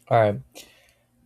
All right.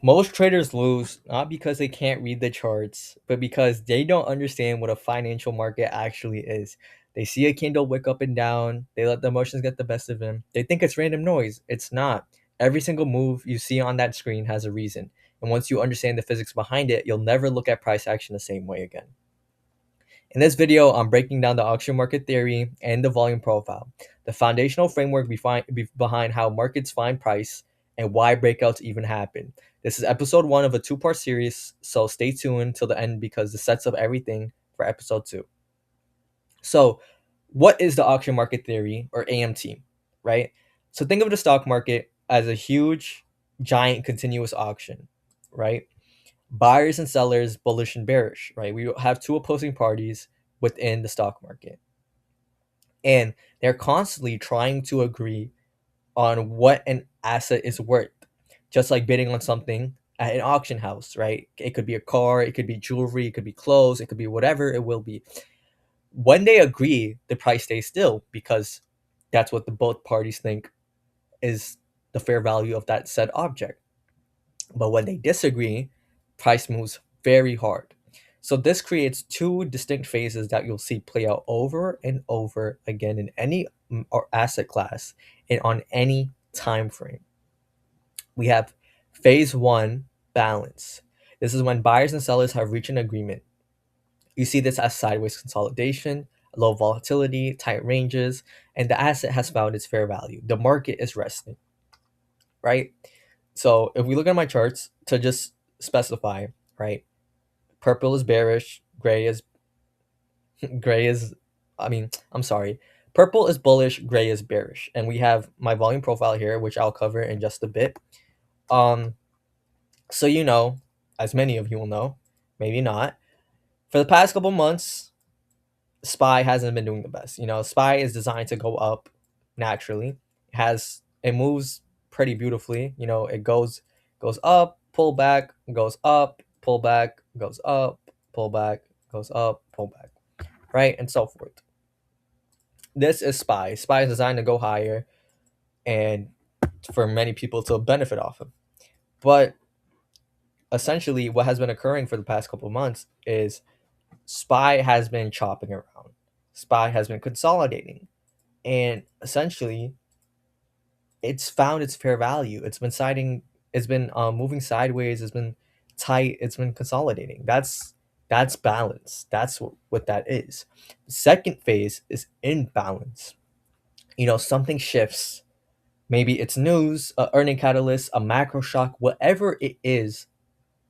Most traders lose not because they can't read the charts, but because they don't understand what a financial market actually is. They see a candle wick up and down, they let the emotions get the best of them. They think it's random noise. It's not. Every single move you see on that screen has a reason. And once you understand the physics behind it, you'll never look at price action the same way again. In this video, I'm breaking down the auction market theory and the volume profile, the foundational framework behind how markets find price, and why breakouts even happen. This is episode 1 of a two-part series, so stay tuned till the end because this sets up everything for episode 2. So, what is the auction market theory, or AMT, right? So think of the stock market as a huge, giant, continuous auction, right? Buyers and sellers, bullish and bearish, right? We have two opposing parties within the stock market, and they're constantly trying to agree on what an asset is worth, just like bidding on something at an auction house, right? It could be a car, it could be jewelry, it could be clothes, it could be whatever it will be. When they agree, the price stays still because that's what the both parties think is the fair value of that said object. But when they disagree, price moves very hard. So this creates two distinct phases that you'll see play out over and over again in any or asset class and on any time frame. We have phase 1, balance. This is when buyers and sellers have reached an agreement. You see this as sideways consolidation, low volatility, tight ranges, and the asset has found its fair value. The market is resting, right? So if we look at my charts to just specify, right? Purple is bearish, gray is I mean, I'm sorry. Purple is bullish, gray is bearish. And we have my volume profile here, which I'll cover in just a bit. Um so as many of you will know, maybe not. For the past couple months, SPY hasn't been doing the best. SPY is designed to go up naturally. It moves pretty beautifully. It goes up, pull back, goes up, pull back, goes up, pull back, goes up, pull back, right, and so forth. This is SPY. SPY is designed to go higher and for many people to benefit off of. But essentially, what has been occurring for the past couple of months is SPY has been chopping around. SPY has been consolidating. And essentially, it's found its fair value. It's been moving sideways, it's been tight, it's been consolidating. That's balance. That's what that is. The second phase is imbalance. Something shifts. Maybe it's news, a earning catalyst, a macro shock, whatever it is.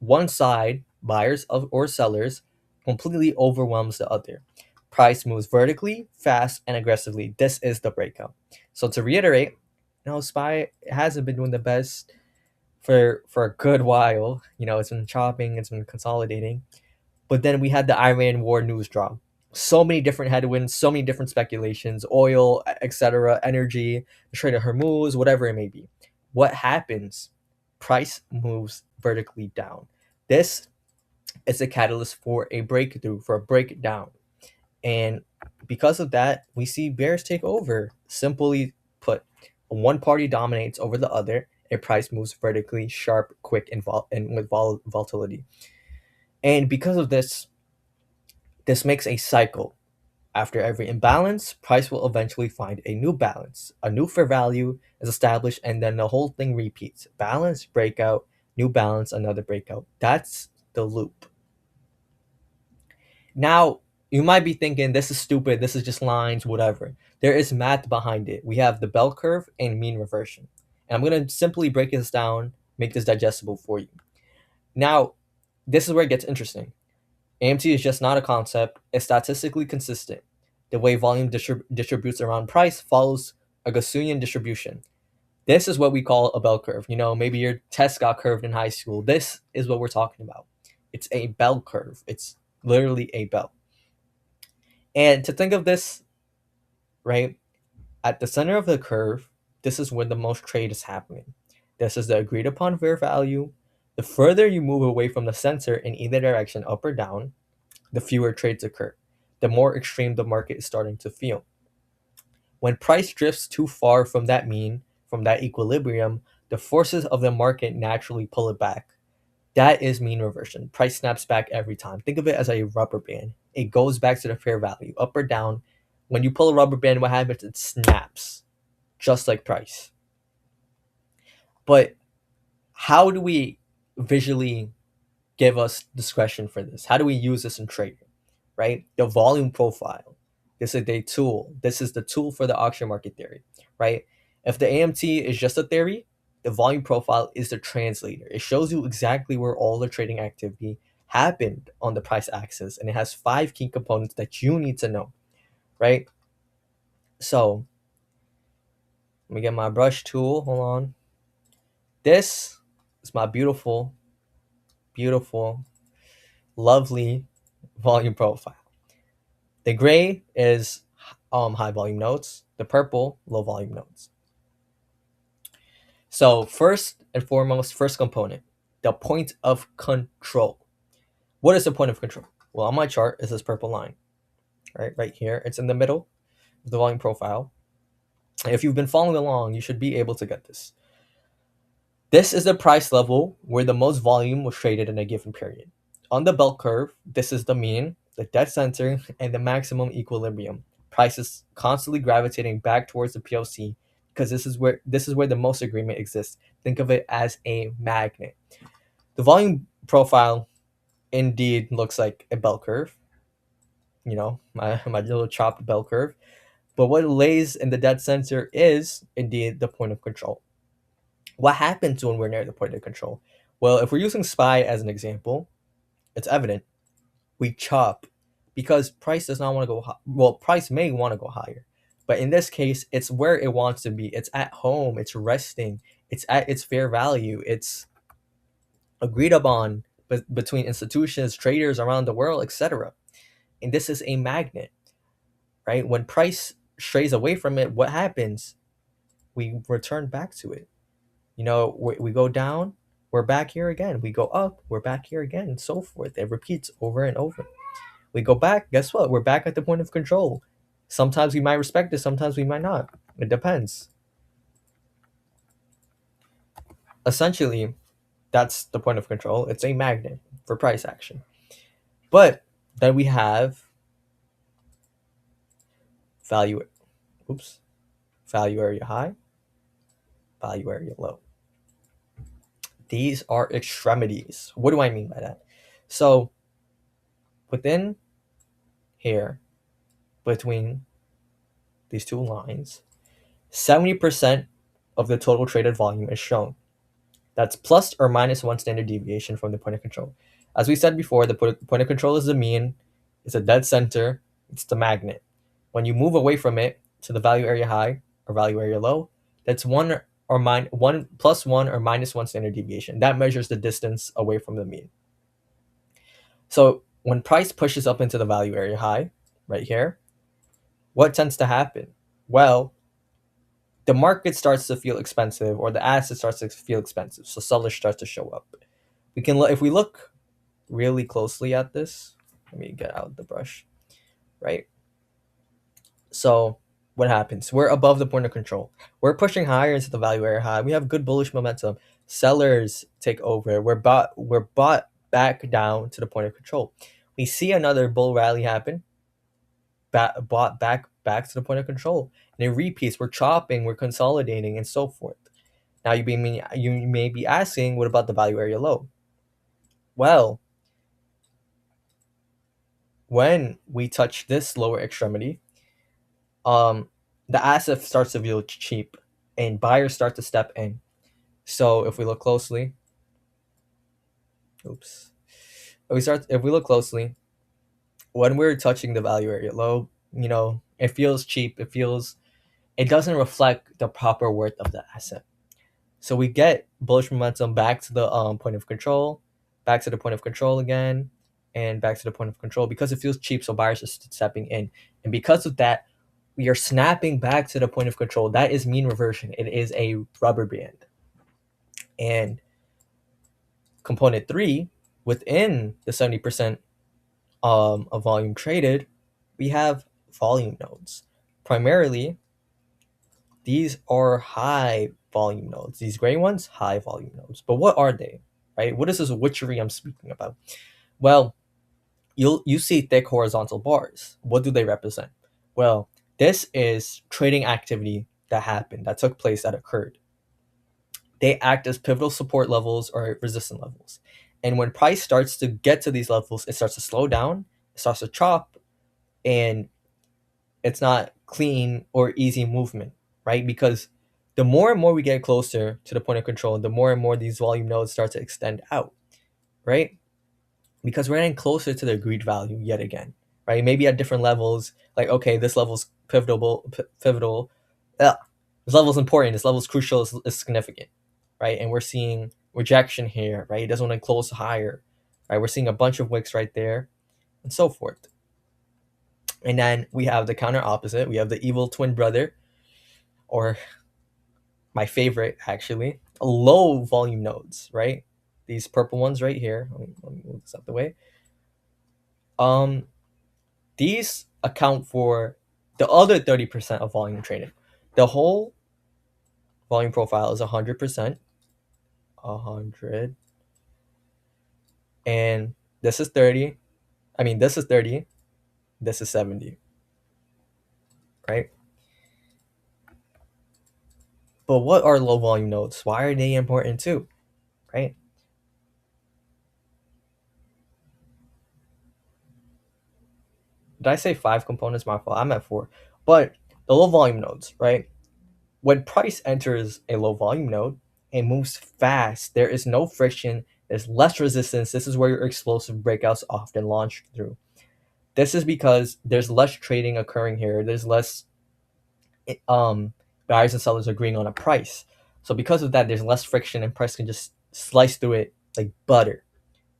One side, buyers or sellers, completely overwhelms the other. Price moves vertically, fast, and aggressively. This is the breakout. So to reiterate, SPY hasn't been doing the best for a good while. It's been chopping, it's been consolidating. But then we had the Iran war news drop. So many different headwinds, so many different speculations, oil, etc., energy, the trade of Hormuz, whatever it may be. What happens? Price moves vertically down. This is a catalyst for a breakthrough, for a breakdown. And because of that, we see bears take over. Simply put, one party dominates over the other. A price moves vertically, sharp, quick, and with volatility. And because of this makes a cycle. After every imbalance, price will eventually find a new balance. A new fair value is established, and then the whole thing repeats. Balance, breakout, new balance, another breakout. That's the loop. Now, you might be thinking, this is stupid, this is just lines, whatever. There is math behind it. We have the bell curve and mean reversion. And I'm going to simply break this down, make this digestible for you. Now, this is where it gets interesting. AMT is just not a concept, it's statistically consistent. The way volume distributes around price follows a Gaussian distribution. This is what we call a bell curve. Maybe your test got curved in high school. This is what we're talking about. It's a bell curve. It's literally a bell. And to think of this, right, at the center of the curve, this is where the most trade is happening. This is the agreed upon fair value. The further you move away from the center in either direction, up or down, the fewer trades occur. The more extreme the market is starting to feel. When price drifts too far from that mean, from that equilibrium, the forces of the market naturally pull it back. That is mean reversion. Price snaps back every time. Think of it as a rubber band. It goes back to the fair value, up or down. When you pull a rubber band, what happens? It snaps, just like price. But how do we visually give us discretion for this? How do we use this in trading? Right? The volume profile. This is a tool. This is the tool for the auction market theory, right? If the AMT is just a theory, the volume profile is the translator. It shows you exactly where all the trading activity happened on the price axis, and it has 5 key components that you need to know, right? So let me get my brush tool. Hold on. This is my beautiful, beautiful, lovely volume profile. The gray is high volume nodes. The purple, low volume nodes. So first and foremost, first component, the point of control. What is the point of control? Well, on my chart is this purple line, right here. It's in the middle of the volume profile. If you've been following along, you should be able to get this. This is the price level where the most volume was traded in a given period. On the bell curve, this is the mean, the dead center, and the maximum equilibrium. Price is constantly gravitating back towards the PLC because this is where the most agreement exists. Think of it as a magnet. The volume profile indeed looks like a bell curve. You know, my little chopped bell curve. But what lays in the dead center is indeed the point of control. What happens when we're near the point of control? Well, if we're using SPY as an example, it's evident. We chop because price does not want to go high. Well, price may want to go higher, but in this case, it's where it wants to be. It's at home. It's resting. It's at its fair value. It's agreed upon between institutions, traders around the world, etc. And this is a magnet, right? When price strays away from it, what happens? We return back to it. You know, we go down, we're back here again. We go up, we're back here again, and so forth. It repeats over and over. We go back, guess what? We're back at the point of control. Sometimes we might respect it, sometimes we might not. It depends. Essentially, that's the point of control. It's a magnet for price action. But then we have value, value area high, value area low. These are extremities. What do I mean by that? So within here, between these two lines, 70% of the total traded volume is shown. That's plus or minus 1 standard deviation from the point of control. As we said before, the point of control is the mean, it's a dead center, it's the magnet. When you move away from it to the value area high or value area low, that's 1 plus 1 or minus 1 standard deviation. That measures the distance away from the mean. So when price pushes up into the value area high, right here, what tends to happen? Well, the market starts to feel expensive, or the asset starts to feel expensive. So sellers start to show up. We can if we look really closely at this. Let me get out the brush. Right. So what happens? We're above the point of control. We're pushing higher into the value area high. We have good bullish momentum. Sellers take over. We're bought back down to the point of control. We see another bull rally happen. Bought back to the point of control, and it repeats. We're chopping, we're consolidating, and so forth. Now you may be asking, what about the value area low? Well, when we touch this lower extremity, the asset starts to feel cheap, and buyers start to step in. So if we look closely, if we look closely, when we're touching the value area low, you know, it feels cheap. It doesn't reflect the proper worth of the asset. So we get bullish momentum back to the point of control, back to the point of control again, and back to the point of control because it feels cheap. So buyers are stepping in, and because of that, we are snapping back to the point of control. That is mean reversion. It is a rubber band. And component 3, within the 70% of volume traded, we have volume nodes. Primarily, These are high volume nodes. These gray ones, high volume nodes. But what are they? Right? What is this witchery I'm speaking about? Well, you see thick horizontal bars. What do they represent? Well, this is trading activity that happened, that took place, that occurred. They act as pivotal support levels or resistance levels. And when price starts to get to these levels, it starts to slow down, it starts to chop, and it's not clean or easy movement, right? Because the more and more we get closer to the point of control, the more and more these volume nodes start to extend out, right? Because we're getting closer to the agreed value yet again, right? Maybe at different levels, like, okay, this level's pivotal. This level's important. This level's crucial. Is significant, right? And we're seeing rejection here, right? It doesn't want to close higher, right? We're seeing a bunch of wicks right there, and so forth. And then we have the counter opposite. We have the evil twin brother, or my favorite actually, low volume nodes, right? These purple ones right here. Let me move this out the way. Um, These account for the other 30% of volume trading. The whole volume profile is 100%, 100, and this is 30. I mean, this is 30, this is 70, right? But what are low volume nodes? Why are they important too, right? Did I say five components? My fault. I'm at four. But the low volume nodes, right? When price enters a low volume node, it moves fast. There is no friction. There's less resistance. This is where your explosive breakouts often launch through. This is because there's less trading occurring here. There's less buyers and sellers agreeing on a price. So because of that, there's less friction and price can just slice through it like butter,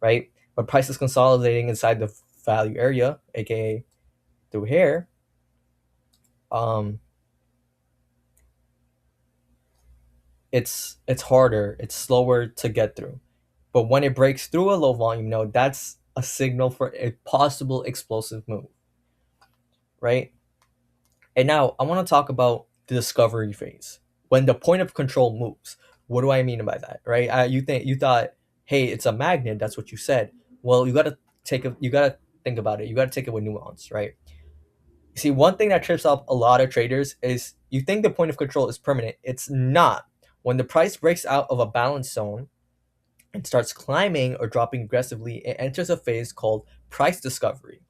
right? When price is consolidating inside the value area, aka through here, um, it's harder, it's slower to get through. But when it breaks through a low volume node, that's a signal for a possible explosive move, right? And now I want to talk about the discovery phase. When the point of control moves, what do I mean by that, right? You thought, hey, it's a magnet. That's what you said. Well, you gotta think about it. You gotta take it with nuance, right? You see, one thing that trips up a lot of traders is you think the point of control is permanent. It's not. When the price breaks out of a balance zone and starts climbing or dropping aggressively, it enters a phase called price discovery.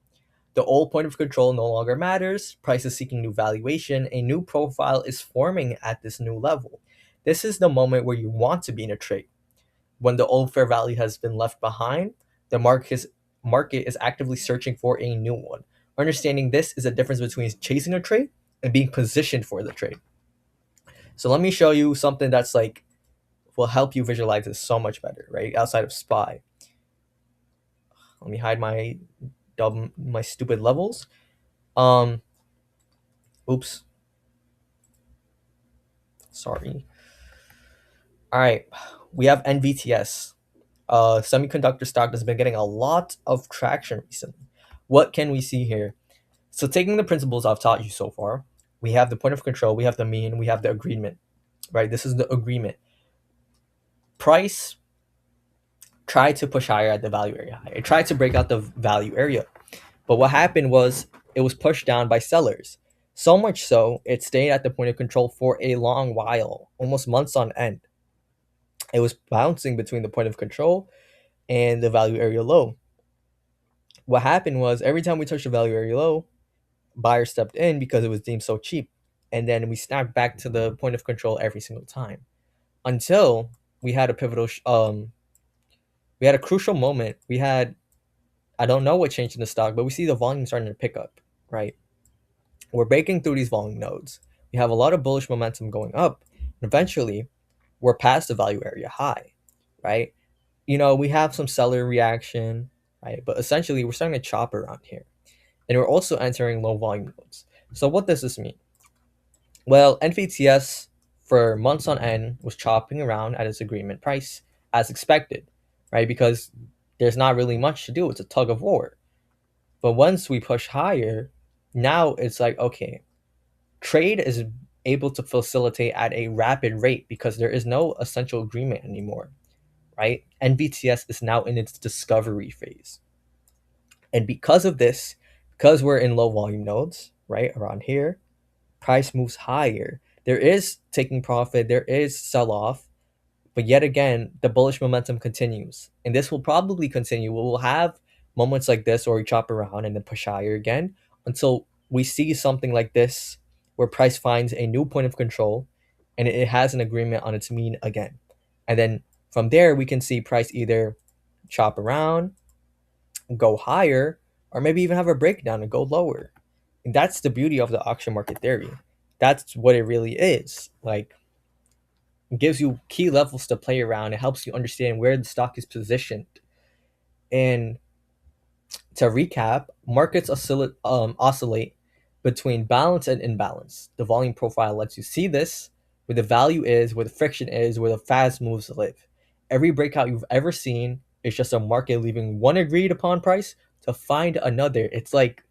The old point of control no longer matters. Price is seeking new valuation. A new profile is forming at this new level. This is the moment where you want to be in a trade. When the old fair value has been left behind, the market is actively searching for a new one. Understanding this is a difference between chasing a trade and being positioned for the trade. So let me show you something that's like will help you visualize this so much better, right? Outside of SPY. Let me hide my stupid levels. Um, oops. Sorry. All right, we have NVTS, semiconductor stock that's been getting a lot of traction recently. What can we see here? So, taking the principles I've taught you so far, we have the point of control, we have the mean, we have the agreement, right? This is the agreement. Price tried to push higher at the value area. It tried to break out the value area. But what happened was it was pushed down by sellers. So much so, it stayed at the point of control for a long while, almost months on end. It was bouncing between the point of control and the value area low. What happened was every time we touched the value area low, buyers stepped in because it was deemed so cheap. And then we snapped back to the point of control every single time until we had a we had a crucial moment. I don't know what changed in the stock, but we see the volume starting to pick up, right? We're breaking through these volume nodes. We have a lot of bullish momentum going up. And eventually, we're past the value area high, right? We have some seller reaction, right? But essentially, we're starting to chop around here. And we're also entering low volume nodes. So what does this mean? Well, NVTS for months on end was chopping around at its agreement price as expected, right? Because there's not really much to do. It's a tug of war. But once we push higher, now it's like, okay, trade is able to facilitate at a rapid rate because there is no essential agreement anymore, right? NVTS is now in its discovery phase. And because of this, because we're in low volume nodes, right, around here, price moves higher. There is taking profit, there is sell off, but yet again, the bullish momentum continues. And this will probably continue. We will have moments like this where we chop around and then push higher again until we see something like this where price finds a new point of control and it has an agreement on its mean again. And then from there, we can see price either chop around, go higher, or maybe even have a breakdown and go lower. And that's the beauty of the auction market theory. That's what it really is. Like, it gives you key levels to play around. It helps you understand where the stock is positioned. And to recap, markets oscillate between balance and imbalance. The volume profile lets you see this, where the value is, where the friction is, where the fast moves live. Every breakout you've ever seen is just a market leaving one agreed upon price to find another. It's like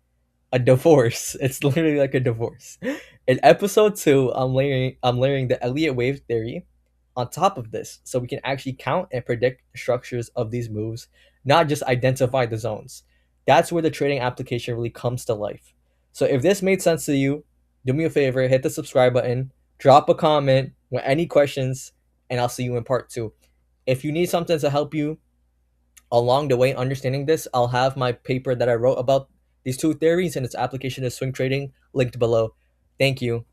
a divorce. It's literally like a divorce. In episode 2, I'm layering the Elliott Wave Theory on top of this, so we can actually count and predict the structures of these moves, not just identify the zones. That's where the trading application really comes to life. So if this made sense to you, do me a favor, hit the subscribe button, drop a comment with any questions, and I'll see you in part 2. If you need something to help you along the way understanding this, I'll have my paper that I wrote about these two theories and its application to swing trading linked below. Thank you.